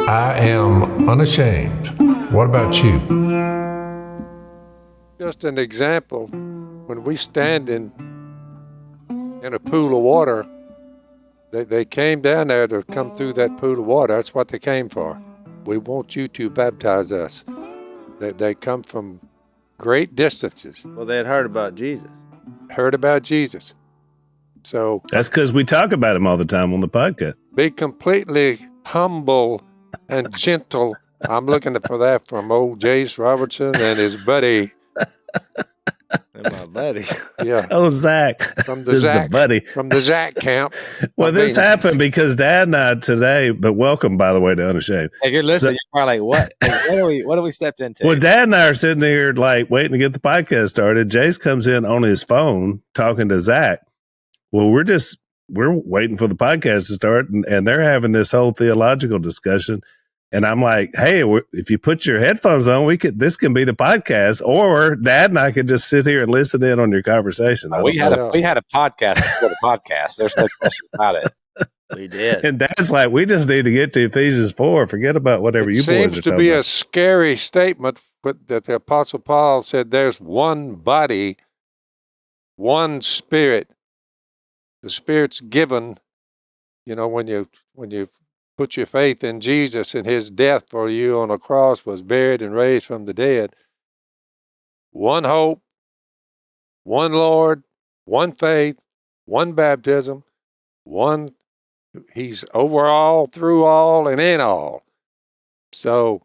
I am unashamed. What about you? Just an example, when we stand in a pool of water, they came down there to come through that pool of water. That's what they came for. We want you to baptize us. They come from great distances. Well, they had heard about Jesus. Heard about Jesus. So that's because we talk about him all the time on the podcast. Be completely humble and gentle. I'm looking for that from old Jase Robertson and his buddy. And my buddy. Yeah. Oh, Zach. From the Zach buddy. From the Zach camp. Well, this happened because Dad and I today, but welcome, by the way, to Unashamed. If you're listening, you're probably like, what? Like, what are we stepped into? Well, Dad and I are sitting here like waiting to get the podcast started. Jace comes in on his phone talking to Zach. Well, we're waiting for the podcast to start, and they're having this whole theological discussion. And I'm like, hey, if you put your headphones on, this can be the podcast, or Dad and I could just sit here and listen in on your conversation. We had a podcast before the podcast. There's no question about it. We did. And Dad's like, we just need to get to Ephesians 4. Forget about whatever you boys are talking about. It seems to be a scary statement that the Apostle Paul said there's one body, one spirit. The Spirit's given, when you put your faith in Jesus and his death for you on a cross, was buried and raised from the dead. One hope, one Lord, one faith, one baptism, he's over all, through all, and in all. So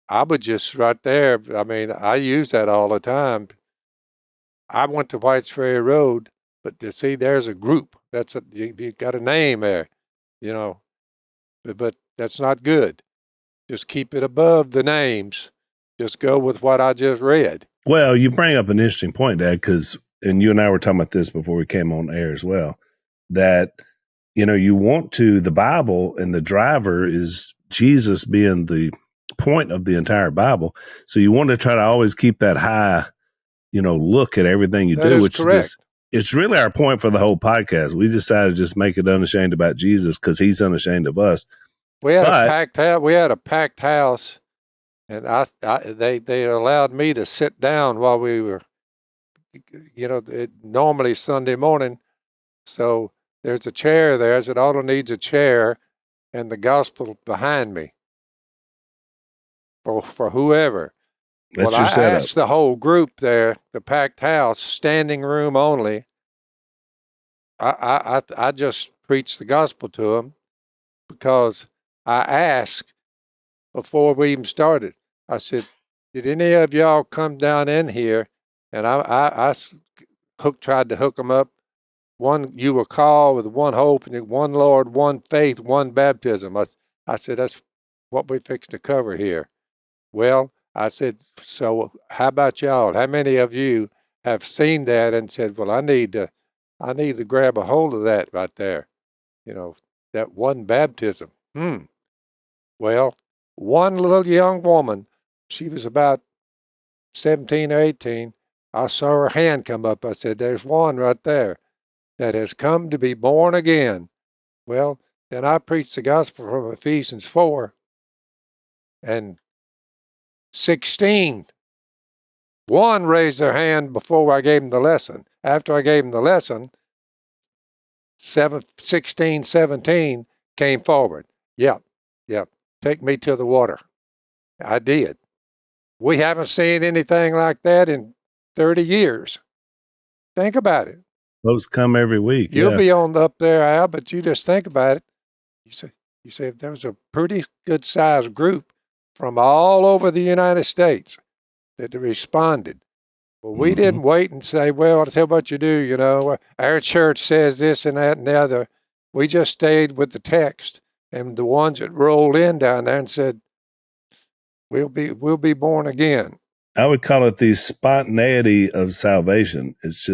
I would just right there, I use that all the time. I went to Whites Ferry Road, but to see there's a group. You got a name there, but that's not good. Just keep it above the names. Just go with what I just read. Well, you bring up an interesting point, Dad, and you and I were talking about this before we came on air as well, that, you want the Bible, and the driver is Jesus being the point of the entire Bible. So you want to try to always keep that high, look at everything you do, which is it's really our point for the whole podcast. We decided to just make it unashamed about Jesus because he's unashamed of us. We had a packed house, and they allowed me to sit down while we were, normally Sunday morning. So there's a chair there. It all needs a chair, and the gospel behind me for whoever. That's I setup. asked the whole group there, the packed house, standing room only. I just preached the gospel to them because I asked before we even started. I said, "Did any of y'all come down in here?" And I tried to hook them up. One, you were called with one hope, and one Lord, one faith, one baptism. I said, that's what we fixed to cover here. Well, I said, so how about y'all? How many of you have seen that and said, well, I need to grab a hold of that right there. That one baptism. Well, one little young woman, she was about 17 or 18. I saw her hand come up. I said, there's one right there that has come to be born again. Well, then I preached the gospel from Ephesians 4, and 16. One raised their hand before I gave them the lesson. After I gave them the lesson, 16, 17 came forward. Yep. Take me to the water. I did. We haven't seen anything like that in 30 years. Think about it. Folks come every week. You'll be on up there, Al, but you just think about it. You say there was a pretty good sized group from all over the United States that responded. Well, we didn't wait and say, well, I'll tell you what you do, our church says this and that and the other. We just stayed with the text, and the ones that rolled in down there and said, we'll be born again. I would call it the spontaneity of salvation. It's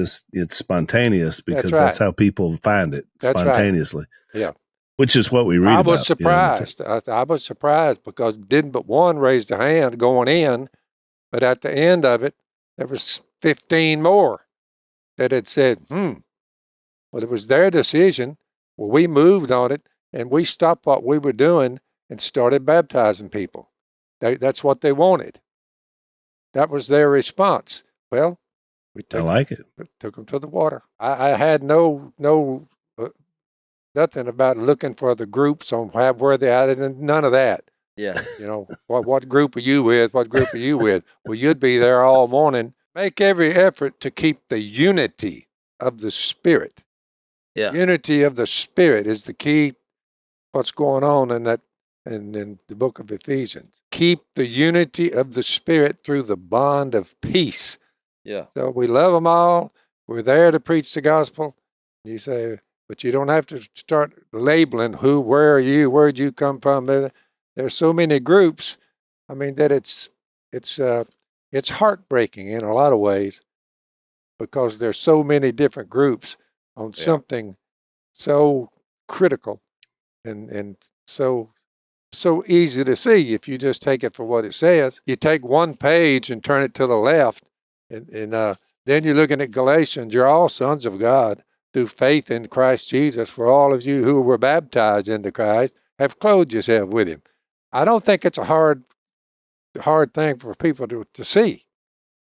spontaneous because that's how people find it, spontaneously. Right. Yeah. Which is what we read about. I was surprised. I was surprised because didn't but one raise their hand going in, but at the end of it, there was 15 more that had said, well, it was their decision. Well, we moved on it, and we stopped what we were doing, and started baptizing people. That's what they wanted. That was their response. Well, we I like it. took them to the water. I had nothing about looking for the groups on where they at, and none of that. Yeah. You know, what group are you with? What group are you with? Well, you'd be there all morning. Make every effort to keep the unity of the Spirit. Yeah. Unity of the Spirit is the key. What's going on in the book of Ephesians? Keep the unity of the Spirit through the bond of peace. Yeah. So we love them all. We're there to preach the gospel. You say, but you don't have to start labeling where are you, where'd you come from. There's so many groups. I mean that it's heartbreaking in a lot of ways because there's so many different groups on something so critical and so easy to see if you just take it for what it says. You take one page and turn it to the left, and then you're looking at Galatians. You're all sons of God through faith in Christ Jesus. For all of you who were baptized into Christ have clothed yourself with him. I don't think it's a hard thing for people to see.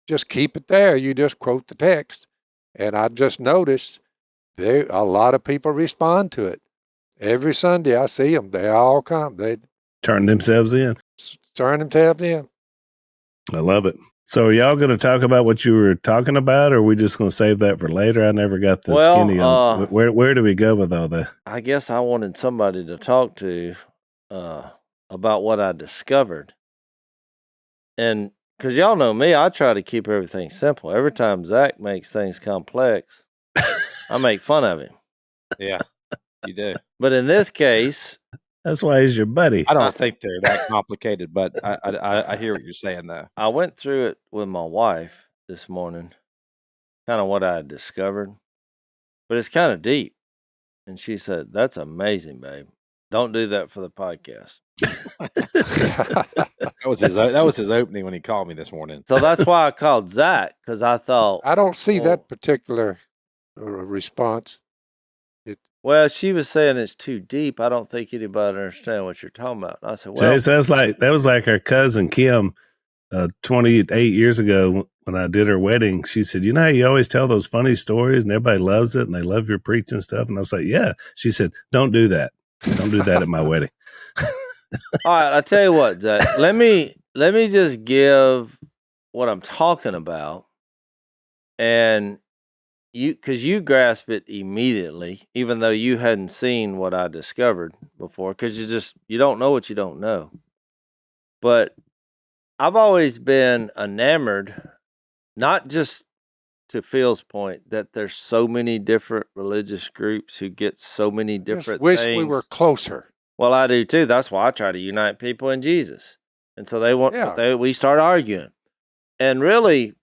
Just keep it there. You just quote the text. And I've just noticed a lot of people respond to it. Every Sunday I see them. They all come. They Turn themselves in. turn themselves in. I love it. So are y'all going to talk about what you were talking about, or are we just going to save that for later? I never got the skinny on. Where do we go with all that? I guess I wanted somebody to talk to about what I discovered. And because y'all know me, I try to keep everything simple. Every time Zach makes things complex, I make fun of him. Yeah, you do. But in this case, That's why he's your buddy. I don't think they're that complicated, but I hear what you're saying, though. I went through it with my wife this morning, kind of what I had discovered. But it's kind of deep. And she said, "That's amazing, babe. Don't do that for the podcast." That was his opening when he called me this morning. So that's why I called Zach, because I thought, I don't see that particular response. well, she was saying it's too deep. I don't think anybody understand what you're talking about. And I said, well, Chase, that was like our cousin Kim 28 years ago when I did her wedding. She said, how you always tell those funny stories and everybody loves it and they love your preaching stuff. And I was like, yeah. She said, don't do that. Don't do that at my wedding. all right, I'll tell you what, Zach. Let me just give what I'm talking about, and because you grasp it immediately, even though you hadn't seen what I discovered before, because you don't know what you don't know. But I've always been enamored, not just to Phil's point, that there's so many different religious groups who get so many different wish things. we were closer. Well, I do too. That's why I try to unite people in Jesus. And so we start arguing. And really,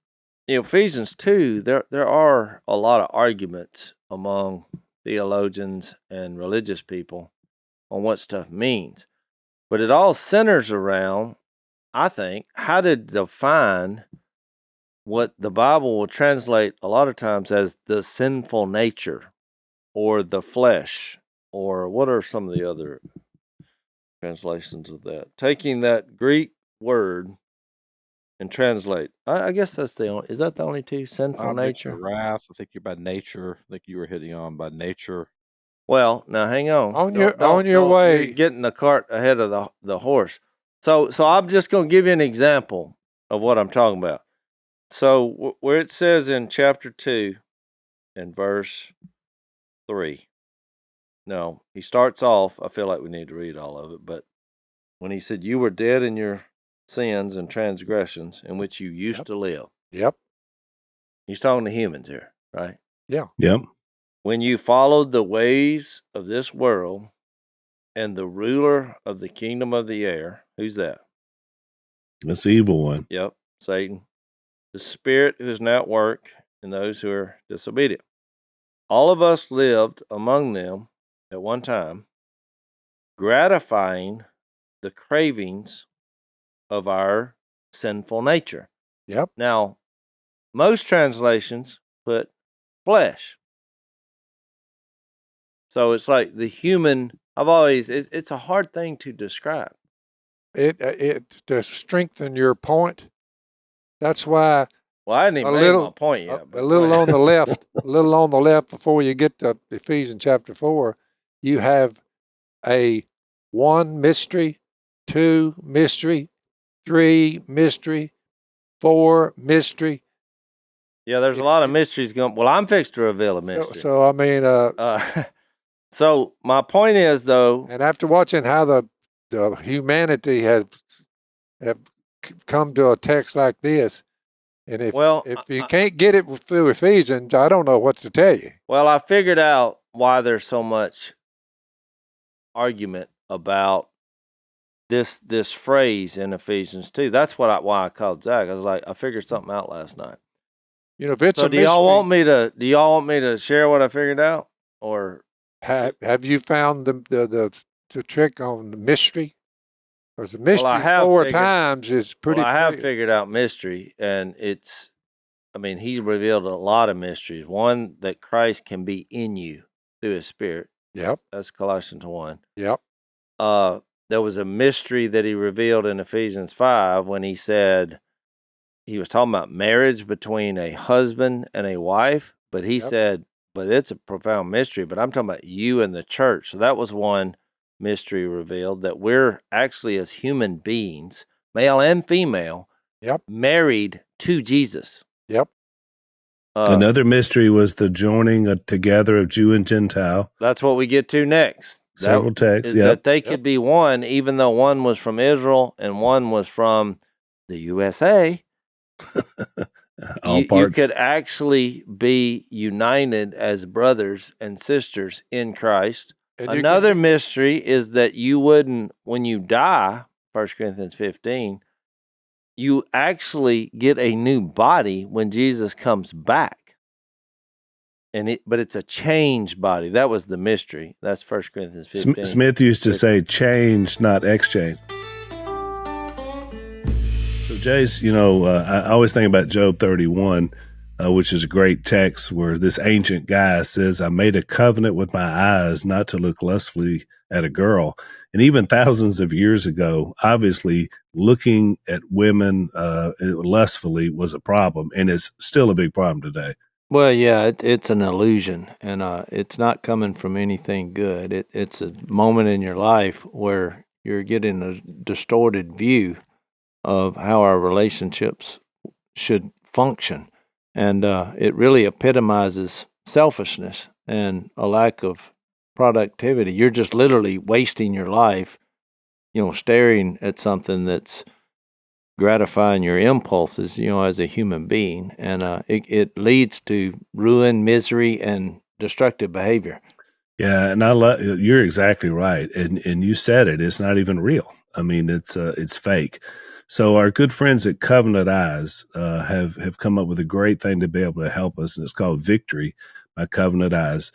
Ephesians 2, there are a lot of arguments among theologians and religious people on what stuff means. But it all centers around, I think, how to define what the Bible will translate a lot of times as the sinful nature or the flesh, or what are some of the other translations of that? Taking that Greek word and translate. I guess that's is that the only two? Sinful nature? Wrath. I think you're by nature. I think you were hitting on by nature. Well, now hang on. On your way. You're getting the cart ahead of the horse. So I'm just going to give you an example of what I'm talking about. So where it says in chapter 2 and verse 3. No, he starts off, I feel like we need to read all of it, but when he said, you were dead in your sins and transgressions in which you used to live. Yep. He's talking to humans here, right? Yeah. Yep. When you followed the ways of this world and the ruler of the kingdom of the air, who's that? That's the evil one. Yep, Satan. The spirit who is now at work in those who are disobedient. All of us lived among them at one time, gratifying the cravings of our sinful nature. Yep. Now, most translations put flesh. So it's like the human, it's a hard thing to describe. It to strengthen your point. That's why. Well, I hadn't even made my point yet. A little on the left, a little on the left before you get to Ephesians chapter 4, you have a 1 mystery, 2 mystery, 3 mystery, 4 mystery. Yeah, there's a lot of mysteries going. Well, I'm fixed to reveal a mystery. So I mean, so my point is though, and after watching how the humanity have come to a text like this, and if you can't get it through Ephesians, I don't know what to tell you. Well, I figured out why there's so much argument about this phrase in Ephesians 2. That's why I called Zach. I was like, I figured something out last night. You know, if it's so do y'all want me to share what I figured out, or have you found the trick on the mystery? Because the mystery well, 4 times is pretty. Well, I have figured out mystery, and he revealed a lot of mysteries. One, that Christ can be in you through His Spirit. Yep, that's Colossians 1. Yep. There was a mystery that He revealed in Ephesians 5 when He said. He was talking about marriage between a husband and a wife, but he said, but it's a profound mystery, but I'm talking about you and the church. So that was one mystery revealed, that we're actually, as human beings, male and female, married to Jesus. Yep. Another mystery was the joining together of Jew and Gentile. That's what we get to next. Several texts, that they could be one, even though one was from Israel and one was from the USA. You could actually be united as brothers and sisters in Christ. And another mystery is that you wouldn't, when you die, 1 Corinthians 15, you actually get a new body when Jesus comes back. But it's a changed body. That was the mystery. That's 1 Corinthians 15. Smith used to say change, not exchange. So, Jase, I always think about Job 31, which is a great text where this ancient guy says, I made a covenant with my eyes not to look lustfully at a girl. And even thousands of years ago, obviously, looking at women lustfully was a problem, and it's still a big problem today. Well, yeah, it's an illusion, and it's not coming from anything good. It's a moment in your life where you're getting a distorted view of how our relationships should function. And it really epitomizes selfishness and a lack of productivity. You're just literally wasting your life, staring at something that's gratifying your impulses, as a human being. And it leads to ruin, misery, and destructive behavior. Yeah, and you're exactly right. And you said it, it's not even real. I mean, it's fake. So our good friends at Covenant Eyes have come up with a great thing to be able to help us, and it's called Victory by Covenant Eyes.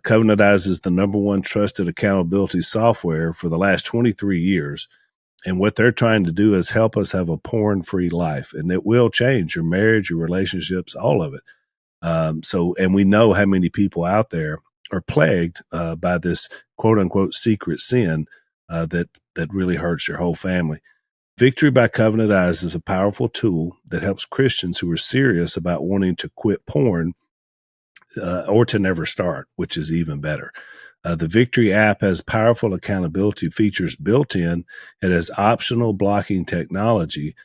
Covenant Eyes is the #1 trusted accountability software for the last 23 years. And what they're trying to do is help us have a porn-free life. And it will change your marriage, your relationships, all of it. And we know how many people out there are plagued by this quote-unquote secret sin that really hurts your whole family. Victory by Covenant Eyes is a powerful tool that helps Christians who are serious about wanting to quit porn or to never start, which is even better. The Victory app has powerful accountability features built in. It has optional blocking technology,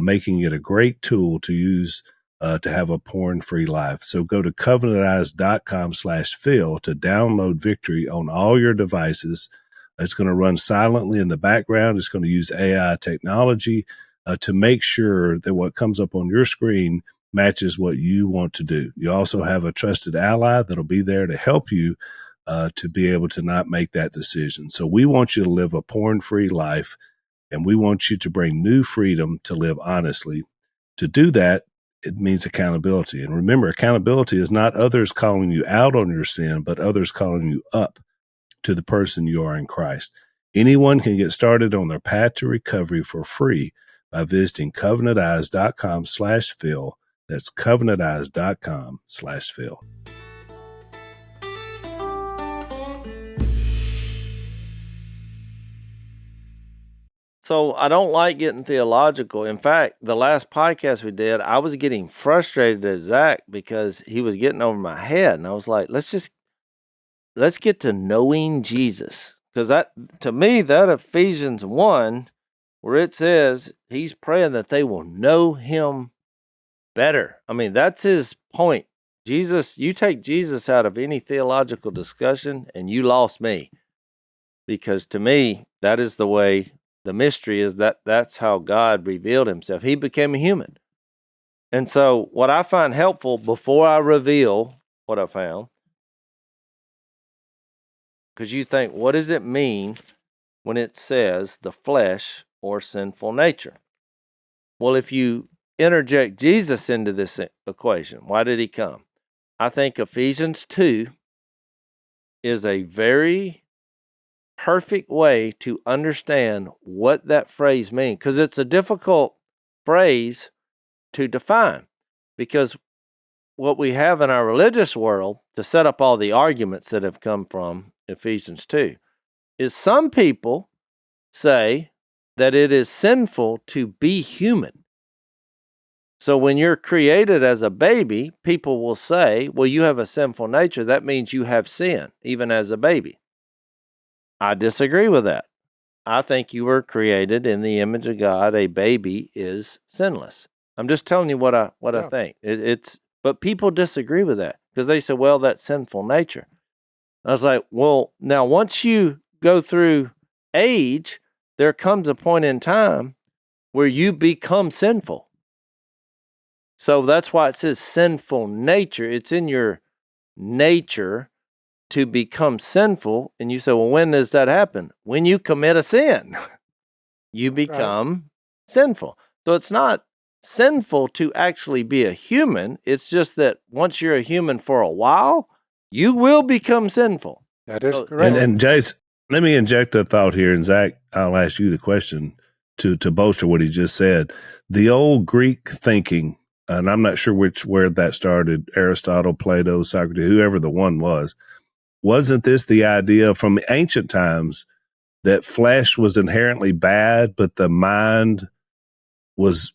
making it a great tool to use to have a porn-free life. So go to covenanteyes.com/Phil to download Victory on all your devices. It's going to run silently in the background. It's going to use AI technology to make sure that what comes up on your screen matches what you want to do. You also have a trusted ally that'll be there to help you to be able to not make that decision. So we want you to live a porn-free life, and we want you to bring new freedom to live honestly. To do that, it means accountability. And remember, accountability is not others calling you out on your sin, but others calling you up to the person you are in Christ. Anyone can get started on their path to recovery for free by visiting covenanteyes.com/Phil. That's covenanteyes.com/Phil. So I don't like getting theological. In fact, the last podcast we did, I was getting frustrated at Zach because he was getting over my head. And I was like, let's get to knowing Jesus. Because that, to me, that Ephesians 1, where it says he's praying that they will know him better. I mean, that's his point. Jesus, you take Jesus out of any theological discussion and you lost me. Because to me, that is the way, the mystery is that's how God revealed himself. He became a human. And so what I find helpful before I reveal what I found, because you think, what does it mean when it says the flesh or sinful nature? Well, if you interject Jesus into this equation, why did he come? I think Ephesians 2 is a very perfect way to understand what that phrase means, because it's a difficult phrase to define, because what we have in our religious world to set up all the arguments that have come from Ephesians 2 is some people say that it is sinful to be human. So when you're created as a baby, people will say, well, you have a sinful nature. That means you have sin, even as a baby. I disagree with that. I think you were created in the image of God. A baby is sinless. I'm just telling you what I think. But people disagree with that because they say, well, that's sinful nature. I was like, well, now once you go through age, there comes a point in time where you become sinful. So that's why it says sinful nature. It's in your nature to become sinful. And you say, well, when does that happen? When you commit a sin, you become sinful. So it's not sinful to actually be a human. It's just that once you're a human for a while, you will become sinful. That is correct. And Jace, let me inject a thought here. And Zach, I'll ask you the question to bolster what he just said. The old Greek thinking, and I'm not sure where that started, Aristotle, Plato, Socrates, whoever the one was, wasn't this the idea from ancient times that flesh was inherently bad, but the mind was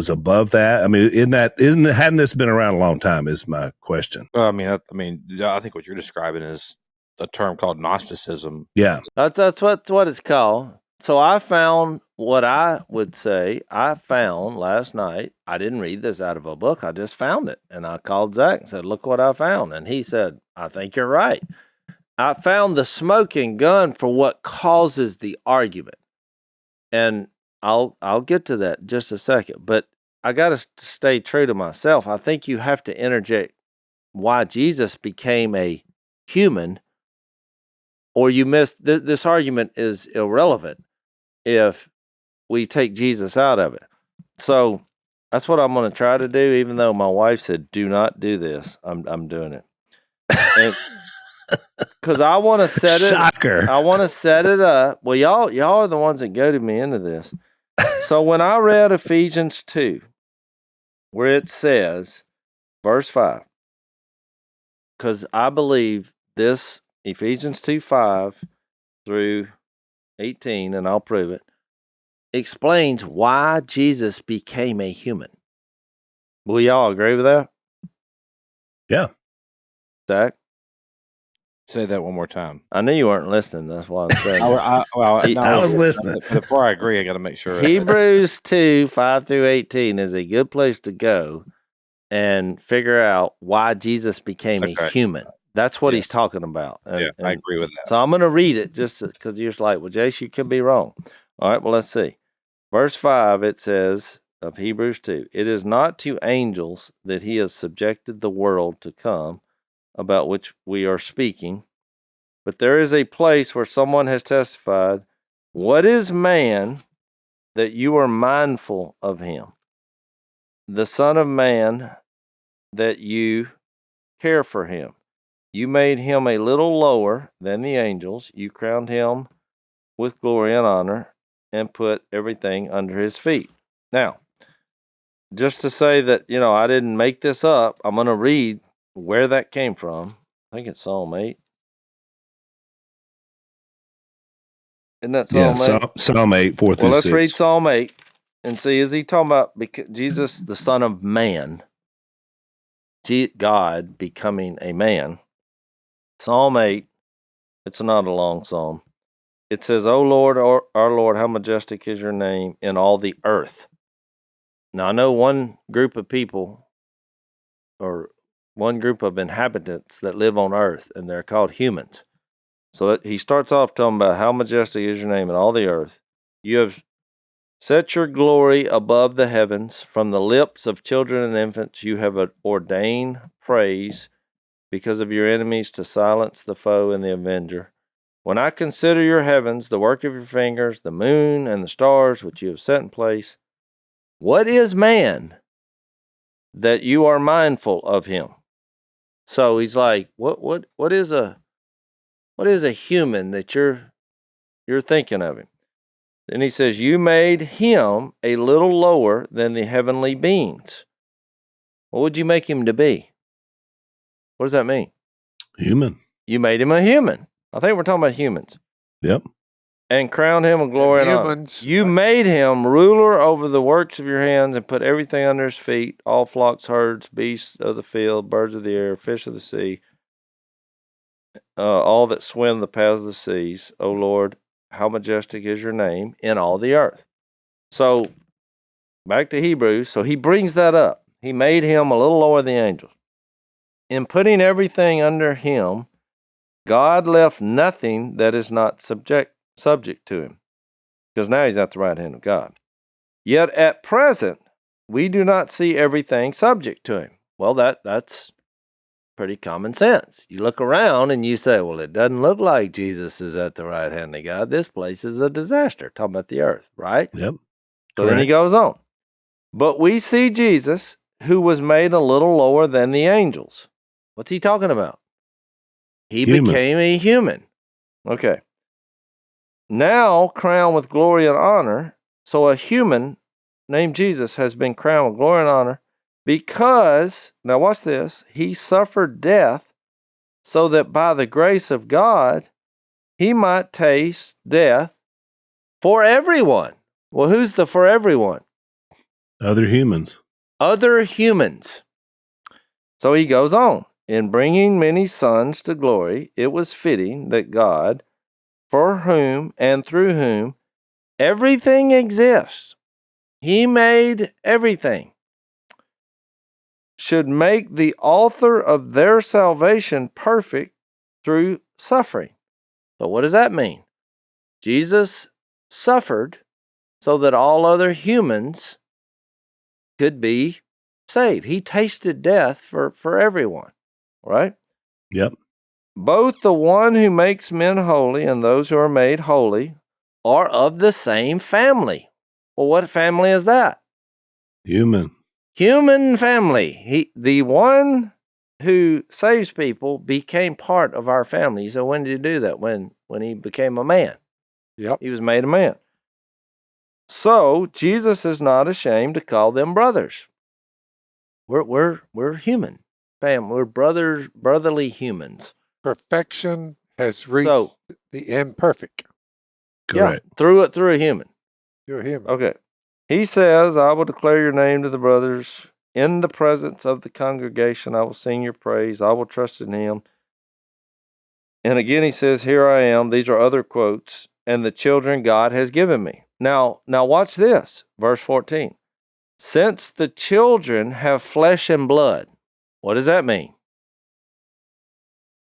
above that? I mean, hadn't this been around a long time is my question. I think what you're describing is a term called Gnosticism. Yeah. That's what it's called. So I found what I would say I found last night. I didn't read this out of a book. I just found it. And I called Zach and said, look what I found. And he said, I think you're right. I found the smoking gun for what causes the argument. And I'll get to that in just a second. But I got to stay true to myself. I think you have to interject why Jesus became a human, or you miss this argument is irrelevant if we take Jesus out of it. So that's what I'm going to try to do, even though my wife said, do not do this. I'm doing it. Because I want to set it. Shocker. I want to set it up. Well, y'all are the ones that goaded me into this. So when I read Ephesians 2, where it says, verse 5, because I believe this Ephesians 2:5 through 18, and I'll prove it, explains why Jesus became a human. Will y'all agree with that? Yeah. Zach? Say that one more time. I knew you weren't listening. That's why I'm saying. I was listening. Before I agree, I got to make sure. Hebrews 2:5 through 18 is a good place to go and figure out why Jesus became a human. That's what he's talking about. And I agree with that. So I'm going to read it just because you're like, well, Jace, you could be wrong. All right, well, let's see. Verse 5, it says of Hebrews 2, it is not to angels that he has subjected the world to come, about which we are speaking, but there is a place where someone has testified, what is man that you are mindful of him? The Son of Man that you care for him. You made him a little lower than the angels. You crowned him with glory and honor and put everything under his feet. Now, just to say that, I didn't make this up, I'm going to read where that came from. I think it's Psalm 8. Isn't that Psalm 8? Psalm 8, 4 through 6. Well, let's read Psalm 8 and see, is he talking about Jesus, the Son of Man, God becoming a man? Psalm 8, it's not a long psalm. It says, O Lord, our Lord, how majestic is your name in all the earth. Now, I know one group of people, or one group of inhabitants that live on earth, and they're called humans. So he starts off talking about how majestic is your name in all the earth. You have set your glory above the heavens. From the lips of children and infants you have ordained praise because of your enemies, to silence the foe and the avenger. When I consider your heavens, the work of your fingers, the moon and the stars which you have set in place, what is man that you are mindful of him? So he's like, what is a human that you're thinking of him? Then he says, you made him a little lower than the heavenly beings. What would you make him to be? What does that mean? Human. You made him a human. I think we're talking about humans. Yep. And crowned him with glory and honor. You made him ruler over the works of your hands and put everything under his feet, all flocks, herds, beasts of the field, birds of the air, fish of the sea, all that swim the paths of the seas. O Lord, how majestic is your name in all the earth. So, back to Hebrews. So he brings that up. He made him a little lower than the angels. In putting everything under him, God left nothing that is not subject to him, because now he's at the right hand of God. Yet at present, we do not see everything subject to him. Well, that's pretty common sense. You look around and you say, well, it doesn't look like Jesus is at the right hand of God. This place is a disaster. Talking about the earth, right? Yep. So then he goes on. But we see Jesus, who was made a little lower than the angels. What's he talking about? He became a human. Okay. Now crowned with glory and honor. So a human named Jesus has been crowned with glory and honor because, now watch this, he suffered death so that by the grace of God, he might taste death for everyone. Well, who's the for everyone? Other humans. Other humans. So he goes on. In bringing many sons to glory, it was fitting that God, for whom and through whom everything exists, he made everything, should make the author of their salvation perfect through suffering. So what does that mean? Jesus suffered so that all other humans could be saved. He tasted death for everyone, right? Yep. Both the one who makes men holy and those who are made holy are of the same family. Well, what family is that? Human. Human family. The one who saves people became part of our family. So when did he do that? When he became a man. Yep. He was made a man. So Jesus is not ashamed to call them brothers. We're human. Fam, we're brotherly humans. Perfection has reached the imperfect. Correct. Yeah, through a human. You're human. Okay. He says, I will declare your name to the brothers. In the presence of the congregation, I will sing your praise. I will trust in him. And again, he says, here I am. These are other quotes. And the children God has given me. Now watch this. Verse 14. Since the children have flesh and blood. What does that mean?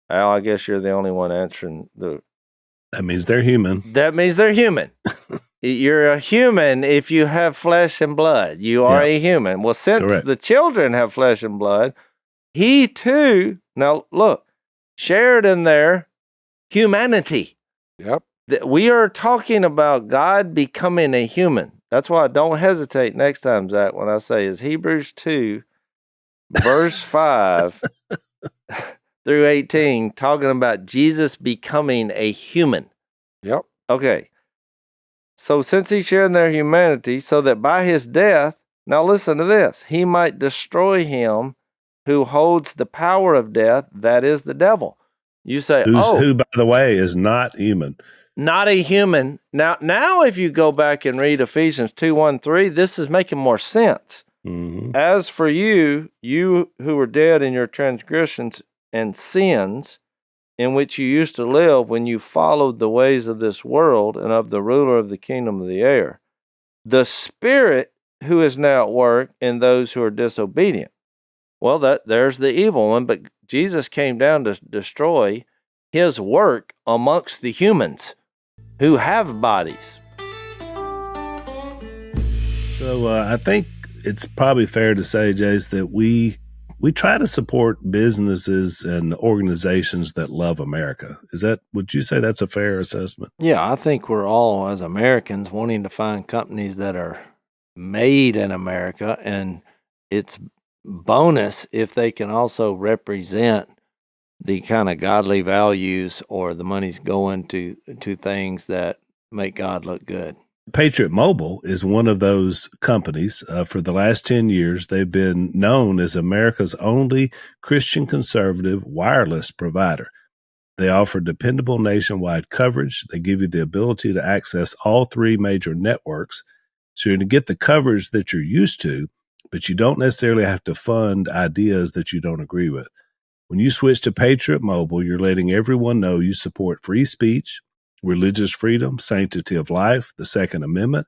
Al, I guess you're the only one answering That means they're human. That means they're human. You're a human if you have flesh and blood. You are a human. Well, since the children have flesh and blood, he too, now look, shared in their humanity. Yep. We are talking about God becoming a human. That's why don't hesitate next time, Zach, when I say is Hebrews 2, verse 5 through 18, talking about Jesus becoming a human. Yep. Okay. So since he shared in their humanity, so that by his death, now listen to this, he might destroy him who holds the power of death, that is the devil. You say, who, by the way, is not human. Not a human. Now, if you go back and read Ephesians 2:1-3, this is making more sense. Mm-hmm. As for you who were dead in your transgressions and sins, in which you used to live when you followed the ways of this world and of the ruler of the kingdom of the air, the Spirit who is now at work in those who are disobedient. Well, there's the evil one, but Jesus came down to destroy his work amongst the humans who have bodies. So I think it's probably fair to say, Jase, that we try to support businesses and organizations that love America. Would you say that's a fair assessment? Yeah, I think we're all, as Americans, wanting to find companies that are made in America, and it's bonus if they can also represent the kind of godly values, or the money's going to things that make God look good. Patriot Mobile is one of those companies. For the last 10 years, they've been known as America's only Christian conservative wireless provider. They offer dependable nationwide coverage. They give you the ability to access all three major networks. So you're going to get the coverage that you're used to, but you don't necessarily have to fund ideas that you don't agree with. When you switch to Patriot Mobile, you're letting everyone know you support free speech, religious freedom, sanctity of life, the Second Amendment,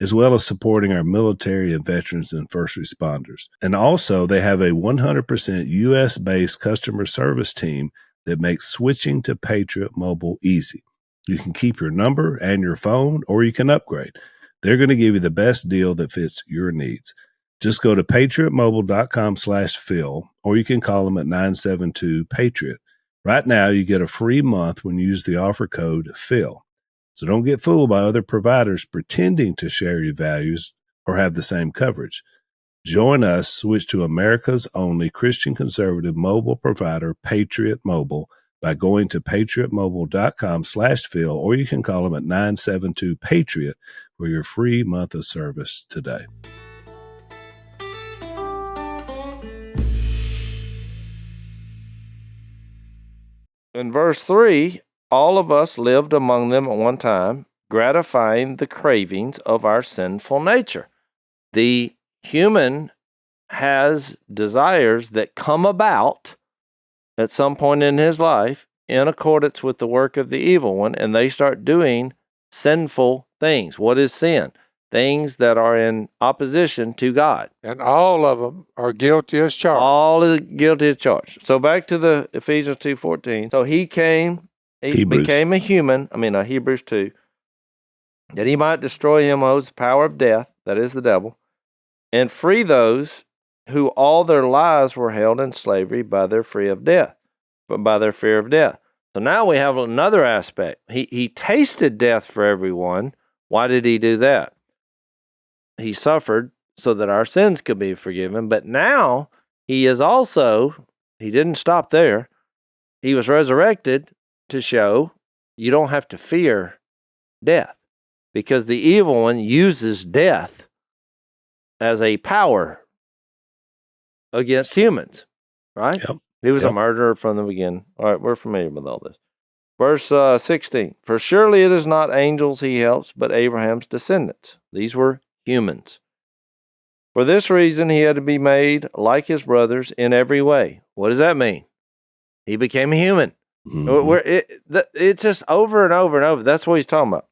as well as supporting our military and veterans and first responders. And also, they have a 100% U.S.-based customer service team that makes switching to Patriot Mobile easy. You can keep your number and your phone, or you can upgrade. They're going to give you the best deal that fits your needs. Just go to patriotmobile.com/Phil, or you can call them at 972-PATRIOT. Right now, you get a free month when you use the offer code PHIL. So don't get fooled by other providers pretending to share your values or have the same coverage. Join us, switch to America's only Christian conservative mobile provider, Patriot Mobile, by going to patriotmobile.com/Phil, or you can call them at 972-PATRIOT for your free month of service today. In verse 3, all of us lived among them at one time, gratifying the cravings of our sinful nature. The human has desires that come about at some point in his life in accordance with the work of the evil one, and they start doing sinful things. What is sin? Things that are in opposition to God. And all of them are guilty as charged. All is guilty as charged. So back to the Ephesians 2:14. So he became a human, Hebrews 2, that he might destroy him who owes the power of death, that is the devil, and free those who all their lives were held in slavery by their fear of death. So now we have another aspect. He tasted death for everyone. Why did he do that? He suffered so that our sins could be forgiven. But now he didn't stop there. He was resurrected to show you don't have to fear death, because the evil one uses death as a power against humans, right? Yep. He was a murderer from the beginning. All right, we're familiar with all this. Verse 16, for surely it is not angels he helps, but Abraham's descendants. These were humans. For this reason, he had to be made like his brothers in every way. What does that mean? He became a human. Mm-hmm. It's just over and over and over. That's what he's talking about.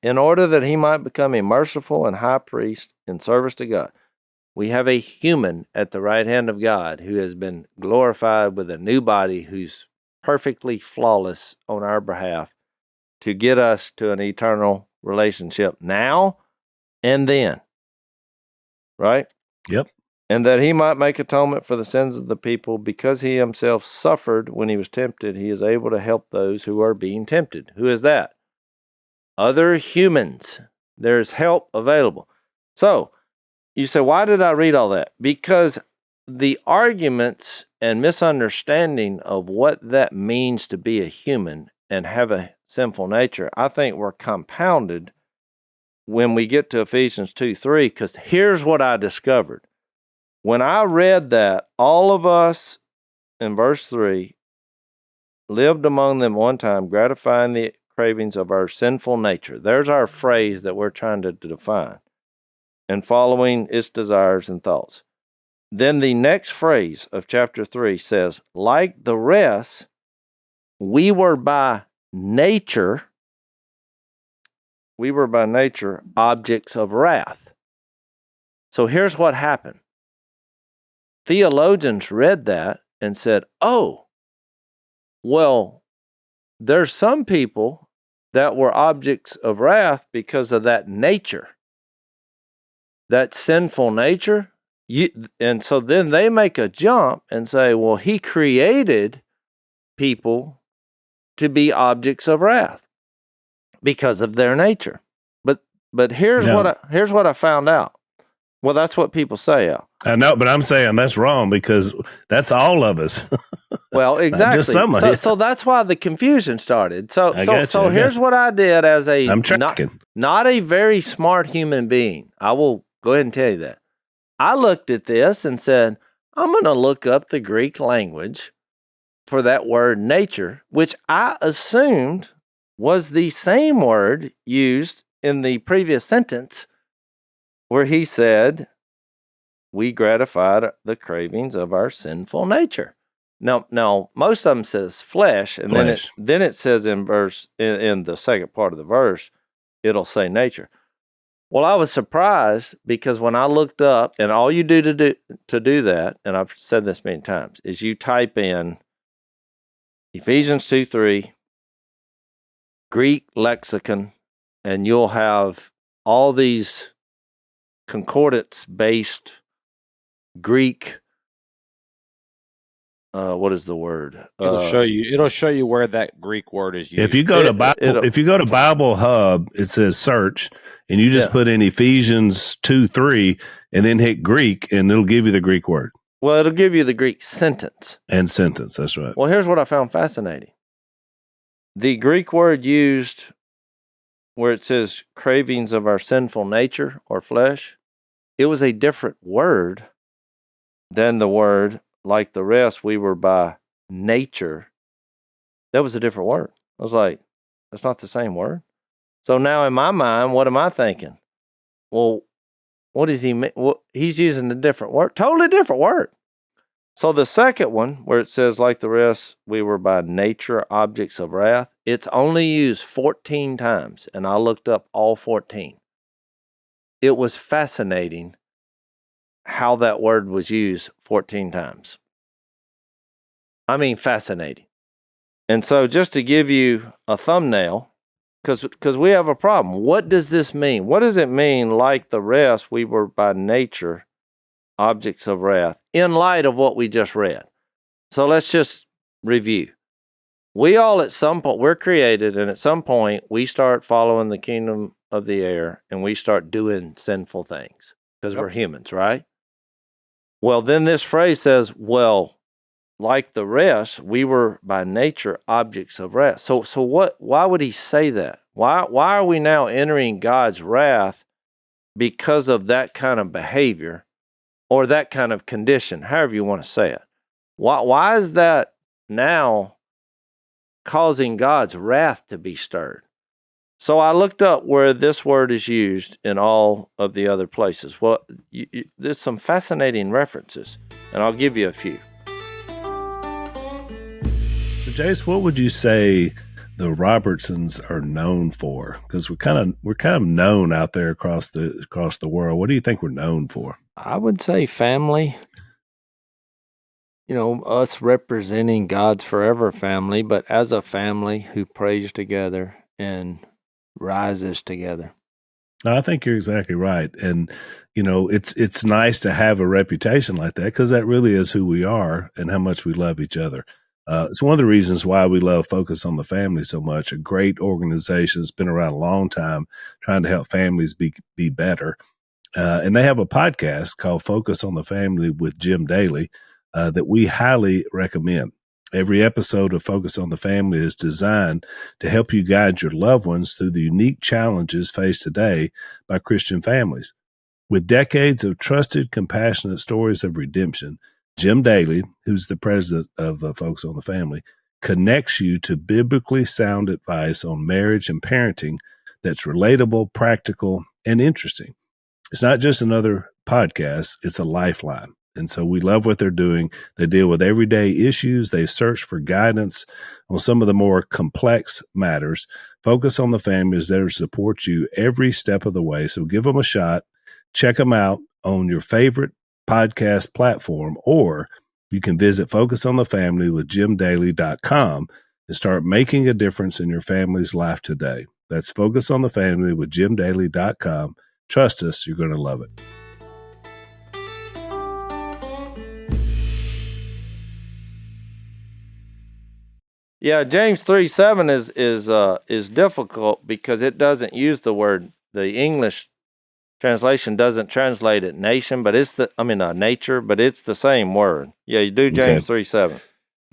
In order that he might become a merciful and high priest in service to God. We have a human at the right hand of God who has been glorified with a new body, who's perfectly flawless on our behalf to get us to an eternal relationship now and then. Right? Yep. And that he might make atonement for the sins of the people, because he himself suffered when he was tempted, he is able to help those who are being tempted. Who is that? Other humans. There's help available. So, you say, why did I read all that? Because the arguments and misunderstanding of what that means to be a human and have a sinful nature, I think were compounded when we get to Ephesians 2:3, because here's what I discovered. When I read that, all of us in verse 3 lived among them one time, gratifying the cravings of our sinful nature. There's our phrase that we're trying to define, and following its desires and thoughts. Then the next phrase of chapter 3 says, like the rest, we were by nature objects of wrath. So here's what happened. Theologians read that and said, oh, well, there's some people that were objects of wrath because of that nature, that sinful nature. And so then they make a jump and say, well, he created people to be objects of wrath because of their nature. But here's what I found out. Well, that's what people say, Al. I know, but I'm saying that's wrong because that's all of us. Well, exactly. Just somebody. So that's why the confusion started. So I here's what I did as I'm tracking. Not a very smart human being. I will go ahead and tell you that. I looked at this and said, I'm going to look up the Greek language for that word nature, which I assumed was the same word used in the previous sentence where he said, we gratified the cravings of our sinful nature. Now, most of them says flesh, and then it says in the second part of the verse, it'll say nature. Well, I was surprised because when I looked up, and all you do to do that, and I've said this many times, is you type in Ephesians 2:3, Greek lexicon, and you'll have all these concordance-based Greek. What is the word? It'll show you where that Greek word is used. If you go to Bible Hub, it says search, and you just put in Ephesians 2:3, and then hit Greek, and it'll give you the Greek word. Well, it'll give you the Greek sentence. And sentence, that's right. Well, here's what I found fascinating. The Greek word used where it says cravings of our sinful nature or flesh, it was a different word than the word like the rest we were by nature. That was a different word. I was like, that's not the same word. So now in my mind, what am I thinking? Well, what does he mean? Well, he's using a different word, totally different word. So the second one, where it says, like the rest, we were by nature objects of wrath, it's only used 14 times, and I looked up all 14. It was fascinating how that word was used 14 times. I mean, fascinating. And so just to give you a thumbnail, because we have a problem. What does this mean? What does it mean, like the rest, we were by nature objects of wrath, in light of what we just read? So let's just review. We all at some point, we're created, and at some point, we start following the kingdom of the air, and we start doing sinful things, because we're humans, right? Well, then this phrase says, well, like the rest, we were by nature objects of wrath. So what? Why would he say that? Why are we now entering God's wrath because of that kind of behavior or that kind of condition, however you want to say it? Why is that now causing God's wrath to be stirred? So I looked up where this word is used in all of the other places. Well, there's some fascinating references, and I'll give you a few. Jase, what would you say the Robertsons are known for? Because we're kind of known out there across the world. What do you think we're known for? I would say family. You know, us representing God's forever family, but as a family who prays together and rises together. I think you're exactly right. And, you know, it's nice to have a reputation like that because that really is who we are and how much we love each other. It's one of the reasons why we love Focus on the Family so much. A great organization that's been around a long time trying to help families be better. And they have a podcast called Focus on the Family with Jim Daly that we highly recommend. Every episode of Focus on the Family is designed to help you guide your loved ones through the unique challenges faced today by Christian families. With decades of trusted, compassionate stories of redemption, Jim Daly, who's the president of Focus on the Family, connects you to biblically sound advice on marriage and parenting that's relatable, practical, and interesting. It's not just another podcast, it's a lifeline. And so we love what they're doing. They deal with everyday issues. They search for guidance on some of the more complex matters. Focus on the Family is there to support you every step of the way. So give them a shot. Check them out on your favorite podcast platform, or you can visit focusonthefamilywithjimdaly.com and start making a difference in your family's life today. That's focusonthefamilywithjimdaly.com. Trust us, you're going to love it. Yeah, James 3:7 is difficult because it doesn't use the word. The English translation doesn't translate it nature, but it's the same word. Yeah, you do James 3:7.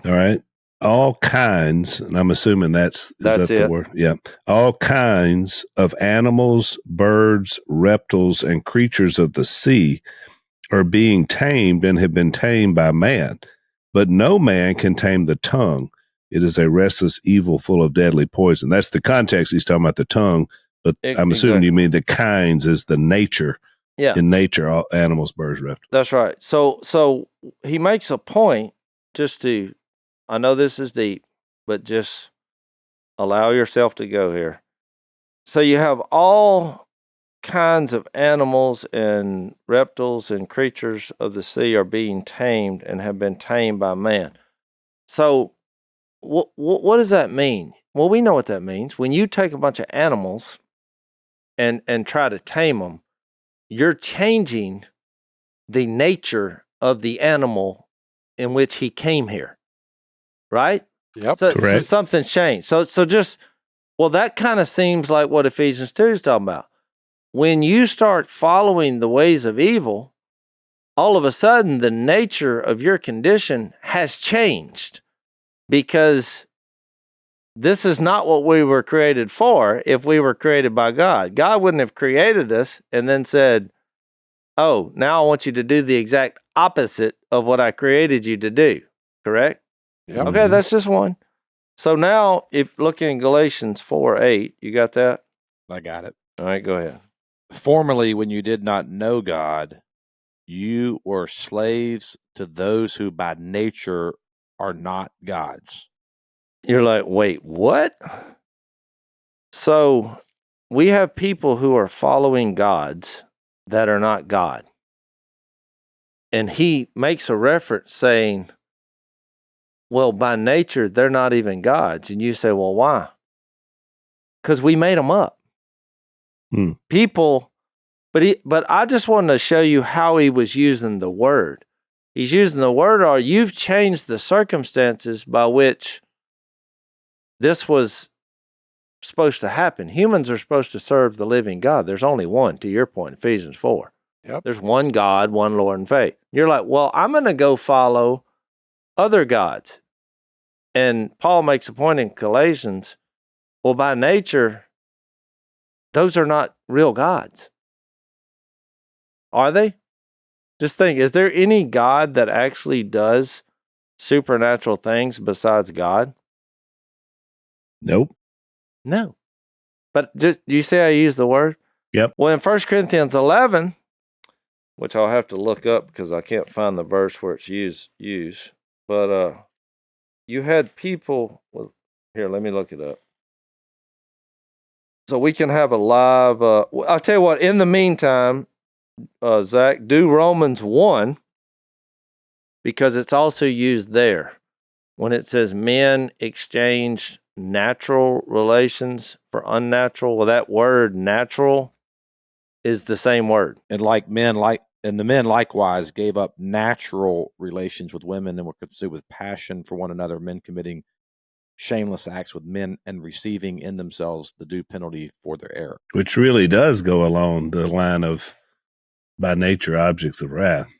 All right. All kinds, and I'm assuming that's it. The word? Yeah. All kinds of animals, birds, reptiles, and creatures of the sea are being tamed and have been tamed by man. But no man can tame the tongue. It is a restless evil full of deadly poison. That's the context. He's talking about the tongue, but I'm assuming you mean the kinds is the nature. Yeah. In nature, all animals, birds, reptiles. That's right. So he makes a point I know this is deep, but just allow yourself to go here. So you have all kinds of animals and reptiles and creatures of the sea are being tamed and have been tamed by man. So what does that mean? Well, we know what that means. When you take a bunch of animals and try to tame them, you're changing the nature of the animal in which he came here, right? Yep. So correct. Something's changed. So that kind of seems like what Ephesians 2 is talking about. When you start following the ways of evil, all of a sudden the nature of your condition has changed, because this is not what we were created for. If we were created by God, God wouldn't have created us and then said, oh, now I want you to do the exact opposite of what I created you to do. Correct? Yep. Okay, that's just one. So now, if looking in Galatians 4:8, you got that? I got it. All right, go ahead. Formerly, when you did not know God, you were slaves to those who by nature are not gods. You're like, wait, what? So we have people who are following gods that are not God. And he makes a reference saying, well, by nature, they're not even gods. And you say, well, why? Because we made them up. People, but I just wanted to show you how he was using the word. He's using the word, or you've changed the circumstances by which this was supposed to happen. Humans are supposed to serve the living God. There's only one, to your point, Ephesians 4. Yep. There's one God, one Lord and faith. You're like, well, I'm going to go follow other gods. And Paul makes a point in Galatians, well, by nature, those are not real gods. Are they? Just think, is there any God that actually does supernatural things besides God? Nope. No. But do you see how I use the word? Yep. Well, in 1 Corinthians 11, which I'll have to look up because I can't find the verse where it's used. But you had people, well, here, let me look it up. So we can have a live, I'll tell you what, in the meantime, Zach, do Romans 1, because it's also used there. When it says men exchange natural relations for unnatural, well, that word natural is the same word. And the men likewise gave up natural relations with women and were consumed with passion for one another, men committing shameless acts with men and receiving in themselves the due penalty for their error. Which really does go along the line of by nature objects of wrath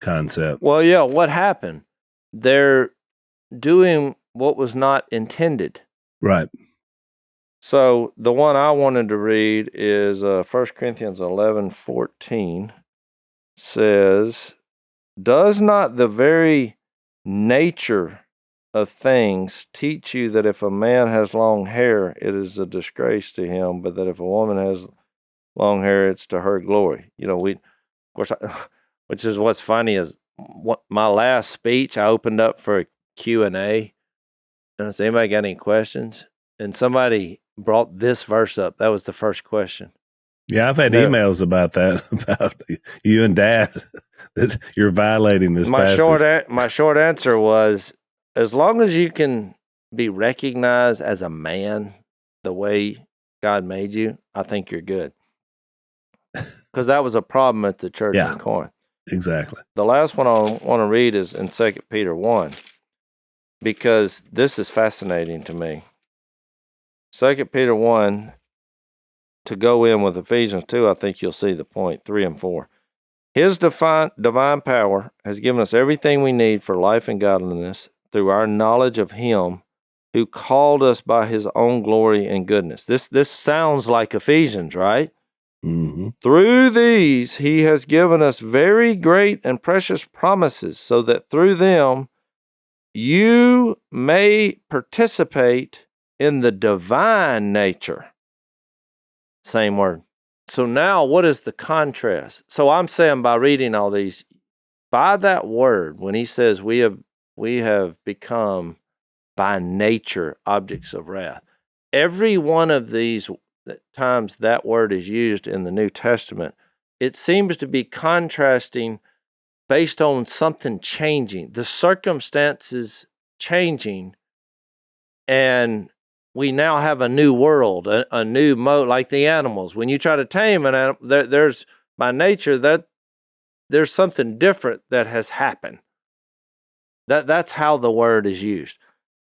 concept. Well, yeah, what happened? They're doing what was not intended. Right. So the one I wanted to read is 1 Corinthians 11:14 says, does not the very nature of things teach you that if a man has long hair, it is a disgrace to him, but that if a woman has long hair, it's to her glory. Of course, which is what's funny is my last speech, I opened up for a Q&A, and I said, anybody got any questions? And somebody brought this verse up. That was the first question. Yeah, I've had emails about that, about you and Dad, that you're violating this passage. My short answer was, as long as you can be recognized as a man the way God made you, I think you're good. Because that was a problem at the church in Corinth. Exactly. The last one I want to read is in 2 Peter 1, because this is fascinating to me. 2 Peter 1, to go in with Ephesians 2, I think you'll see the point, 3 and 4. His divine power has given us everything we need for life and godliness through our knowledge of Him who called us by His own glory and goodness. This sounds like Ephesians, right? Mm-hmm. Through these, He has given us very great and precious promises, so that through them you may participate in the divine nature. Same word. So now, what is the contrast? So I'm saying, by reading all these, by that word, when he says we have become by nature objects of wrath, every one of these times that word is used in the New Testament, it seems to be contrasting based on something changing, the circumstances changing, and we now have a new world, a new mode, like the animals. When you try to tame an animal, there's by nature that there's something different that has happened. That's how the word is used.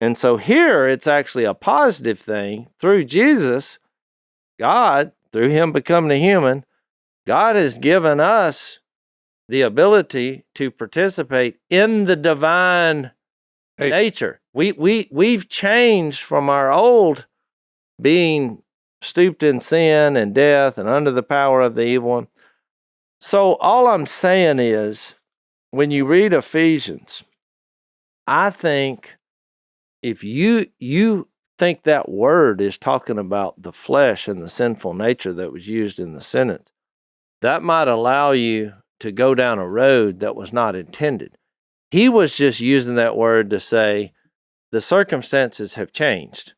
And so here it's actually a positive thing. Through Jesus, God, through Him becoming a human, God has given us the ability to participate in the divine nature. We've changed from our old being stooped in sin and death and under the power of the evil one. So all I'm saying is, when you read Ephesians, I think if you think that word is talking about the flesh and the sinful nature that was used in the sentence, that might allow you to go down a road that was not intended. He was just using that word to say the circumstances have changed.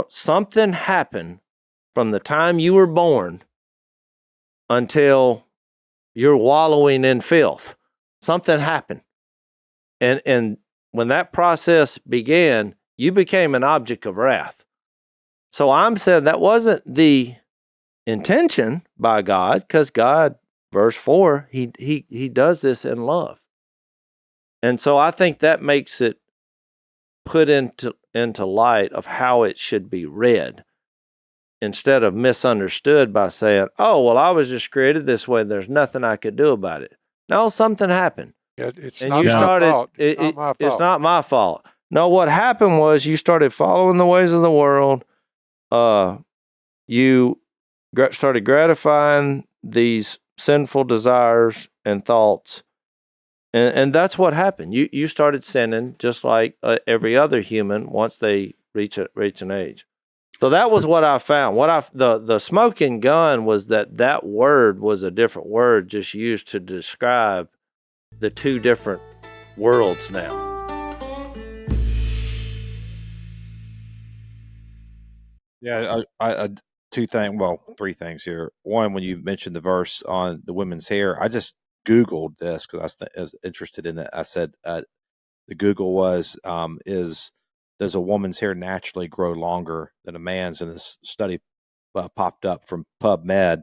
Something happened from the time you were born until you're wallowing in filth. Something happened. And when that process began, you became an object of wrath. So I'm saying that wasn't the intention by God, because God, verse 4, he does this in love. And so I think that makes it put into light of how it should be read, instead of misunderstood by saying, oh, well, I was just created this way, there's nothing I could do about it. No, something happened. It's not my fault. It's not my fault. No, what happened was you started following the ways of the world. You started gratifying these sinful desires and thoughts. And that's what happened. You started sinning just like every other human once they reach an age. So that was what I found. The smoking gun was that word was a different word, just used to describe the two different worlds now. Yeah, I three things here. One, when you mentioned the verse on the women's hair, I just Googled this because I was interested in it. I said the Google was does a woman's hair naturally grow longer than a man's? And this study popped up from PubMed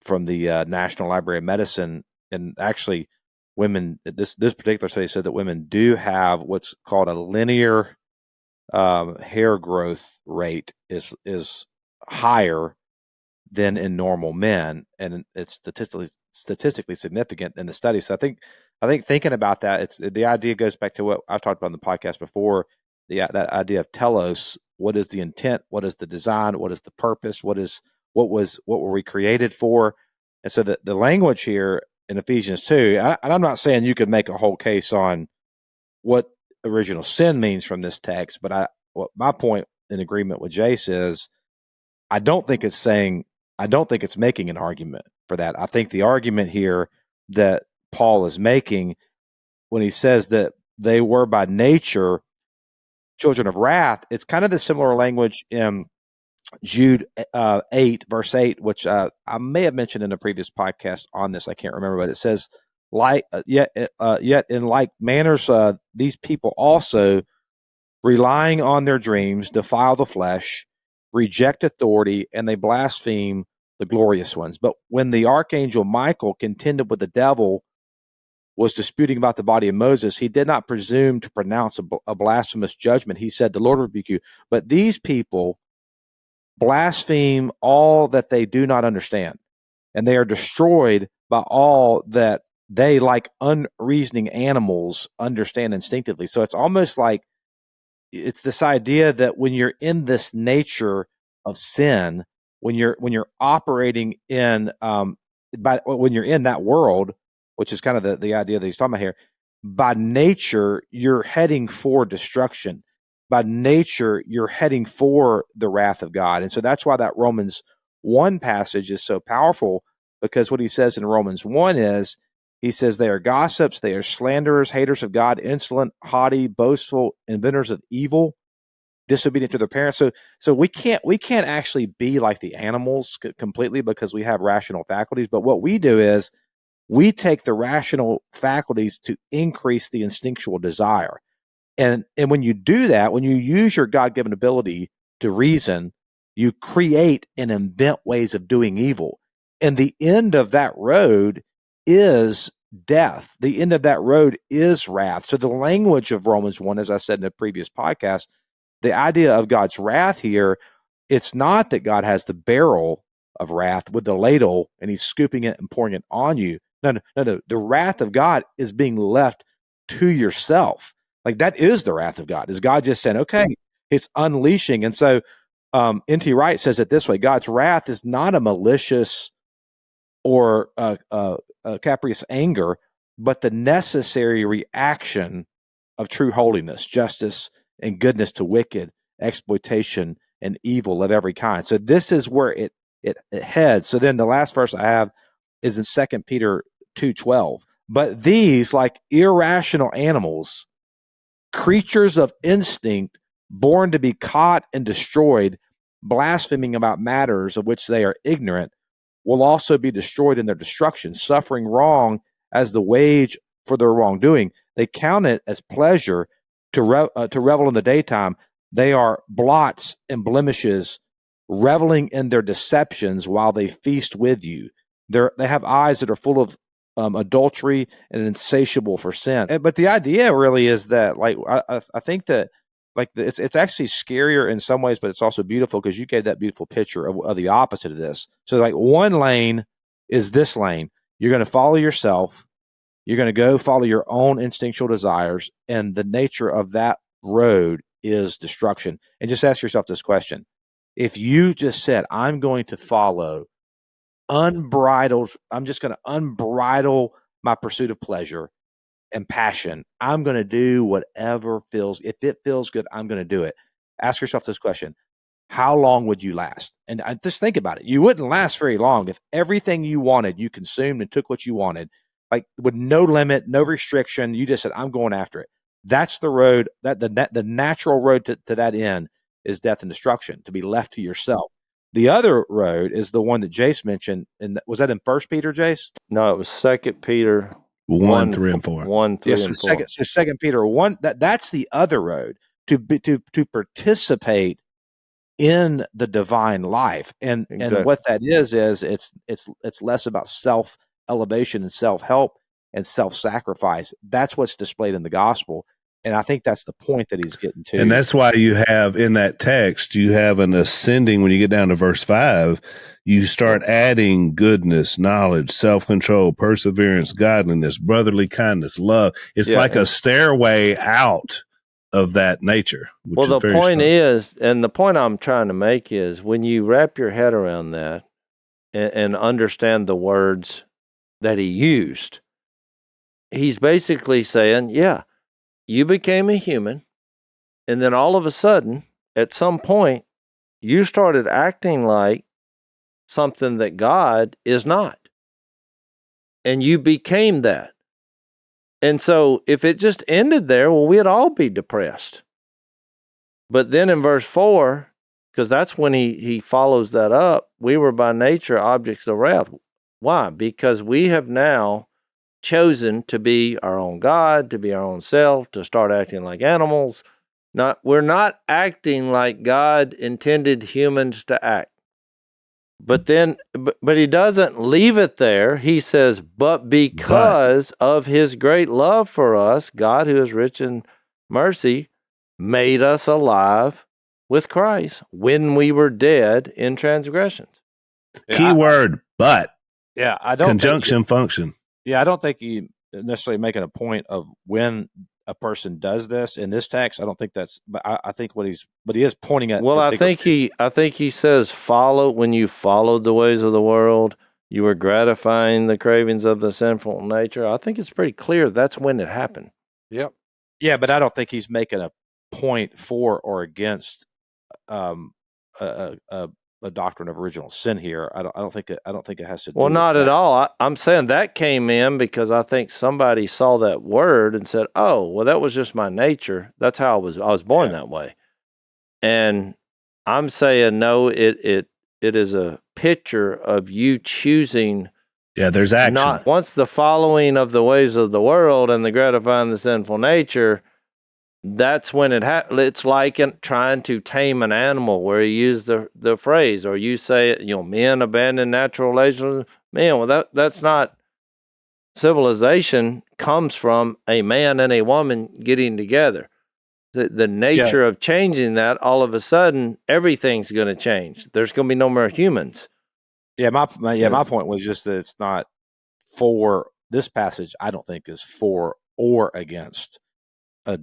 from the National Library of Medicine, and actually women, this particular study said that women do have what's called a linear hair growth rate is higher than in normal men, and it's statistically significant in the study. So I think thinking about that, it's the idea goes back to what I've talked about on the podcast before. That idea of telos. What is the intent? What is the design? What is the purpose? What were we created for? And so the language here in Ephesians 2, and I'm not saying you could make a whole case on what original sin means from this text, but my point in agreement with Jase is I don't think it's making an argument for that. I think the argument here that Paul is making when he says that they were by nature children of wrath, it's kind of the similar language in Jude 8, verse 8, which I may have mentioned in a previous podcast on this. I can't remember, but it says, yet in like manners, these people also, relying on their dreams, defile the flesh, reject authority, and they blaspheme the glorious ones. But when the archangel Michael contended with the devil, was disputing about the body of Moses, he did not presume to pronounce a blasphemous judgment. He said, the Lord rebuke you. But these people blaspheme all that they do not understand, and they are destroyed by all that they, like unreasoning animals, understand instinctively. So it's almost like it's this idea that when you're in this nature of sin, when you're operating in when you're in that world, which is kind of the idea that he's talking about here, by nature you're heading for destruction. By nature you're heading for the wrath of God. And so that's why that Romans 1 passage is so powerful, because what he says in Romans 1 is, he says they are gossips, they are slanderers, haters of God, insolent, haughty, boastful, inventors of evil, disobedient to their parents. So we can't actually be like the animals completely, because we have rational faculties. But what we do is we take the rational faculties to increase the instinctual desire. And when you do that, when you use your God-given ability to reason, you create and invent ways of doing evil. And the end of that road is death. The end of that road is wrath. So the language of Romans 1, as I said in a previous podcast, the idea of God's wrath here, it's not that God has the barrel of wrath with the ladle and he's scooping it and pouring it on you. No. The wrath of God is being left to yourself. Like, that is the wrath of God. Is God just saying, okay, it's unleashing. And so N.T. Wright says it this way: God's wrath is not a malicious or capricious anger, but the necessary reaction of true holiness, justice, and goodness to wicked, exploitation, and evil of every kind. So this is where it heads. So then the last verse I have is in 2 Peter 2:12. But these, like irrational animals, creatures of instinct, born to be caught and destroyed, blaspheming about matters of which they are ignorant, will also be destroyed in their destruction, suffering wrong as the wage for their wrongdoing. They count it as pleasure to revel in the daytime. They are blots and blemishes, reveling in their deceptions while they feast with you. They have eyes that are full of adultery and insatiable for sin. But the idea really is that, like, I think that, like, it's actually scarier in some ways, but it's also beautiful, because you gave that beautiful picture of the opposite of this. So, like, one lane is this lane. You're going to follow yourself. You're going to go follow your own instinctual desires, and the nature of that road is destruction. And just ask yourself this question: if you just said, I'm going to follow unbridled, I'm just going to unbridle my pursuit of pleasure and passion. I'm going to do whatever feels, if it feels good, I'm going to do it. Ask yourself this question: how long would you last? And just think about it. You wouldn't last very long if everything you wanted, you consumed and took what you wanted, like with no limit, no restriction. You just said, I'm going after it. That's the road, that the natural road to that end is death and destruction, to be left to yourself. The other road is the one that Jase mentioned. And was that in 1 Peter, Jase? No, it was 2 Peter 1, 3, and 4. 1, 3, Yes, and so 4. So 2 Peter 1, that's the other road, to participate in the divine life. And what that is it's less about self elevation and self help and self sacrifice. That's what's displayed in the gospel. And I think that's the point that he's getting to. And that's why you have in that text, you have an ascending. When you get down to verse 5, you start adding goodness, knowledge, self-control, perseverance, godliness, brotherly kindness, love. It's like a stairway out of that nature. Well, the point is, and the point I'm trying to make is, when you wrap your head around that and understand the words that he used, he's basically saying, yeah, you became a human, and then all of a sudden, at some point, you started acting like something that God is not. And you became that. And so if it just ended there, well, we'd all be depressed. But then in verse 4, because that's when he follows that up, we were by nature objects of wrath. Why? Because we have now chosen to be our own God, to be our own self, to start acting like animals. We're not acting like God intended humans to act. But then, but he doesn't leave it there. He says, but because of his great love for us, God, who is rich in mercy, made us alive with Christ when we were dead in transgressions. Keyword, but. Yeah, I don't conjunction function. Yeah, I don't think you necessarily making a point of when a person does this in this text. I don't think that's. But I think what he is pointing at. Well, I think he says, when you followed the ways of the world, you were gratifying the cravings of the sinful nature. I think it's pretty clear that's when it happened. Yep. Yeah, but I don't think he's making a point for or against a doctrine of original sin here. I don't think it has to do well, not with at that. all. I'm saying that came in because I think somebody saw that word and said, "Oh, well, that was just my nature. That's how I was born that way." And I'm saying no. It is a picture of you choosing. Yeah, there's action. Not once the following of the ways of the world and the gratifying the sinful nature. That's when it's like trying to tame an animal, where you use the phrase, or you say, men abandon natural relations. Man, well, that's not. Civilization comes from a man and a woman getting together. The nature of changing that, all of a sudden, everything's going to change. There's going to be no more humans. Yeah, my point was just that it's not for this passage. I don't think is for or against a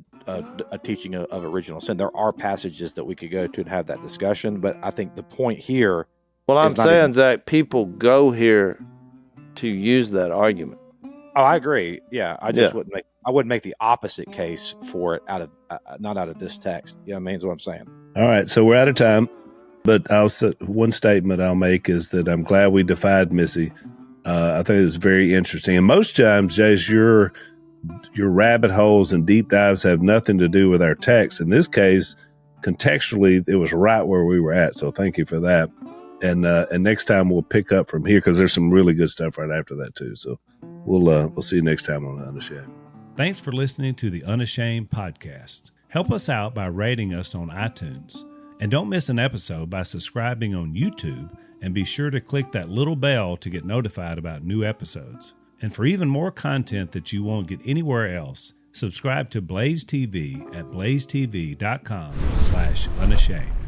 teaching of original sin. There are passages that we could go to and have that discussion, but I think the point here. Well, I'm saying, Zach, people go here to use that argument. Oh, I agree. Yeah, I just wouldn't make the opposite case for it not out of this text. You know what I mean? Is what I'm saying. All right, so we're out of time, but one statement I'll make is that I'm glad we defied Missy. I think it's very interesting, and most times, Jase, your rabbit holes and deep dives have nothing to do with our text. In this case, contextually, it was right where we were at. So thank you for that. And next time we'll pick up from here because there's some really good stuff right after that too. So we'll see you next time on Unashamed. Thanks for listening to the Unashamed podcast. Help us out by rating us on iTunes. And don't miss an episode by subscribing on YouTube, and be sure to click that little bell to get notified about new episodes. And for even more content that you won't get anywhere else, subscribe to Blaze TV at blazetv.com/unashamed.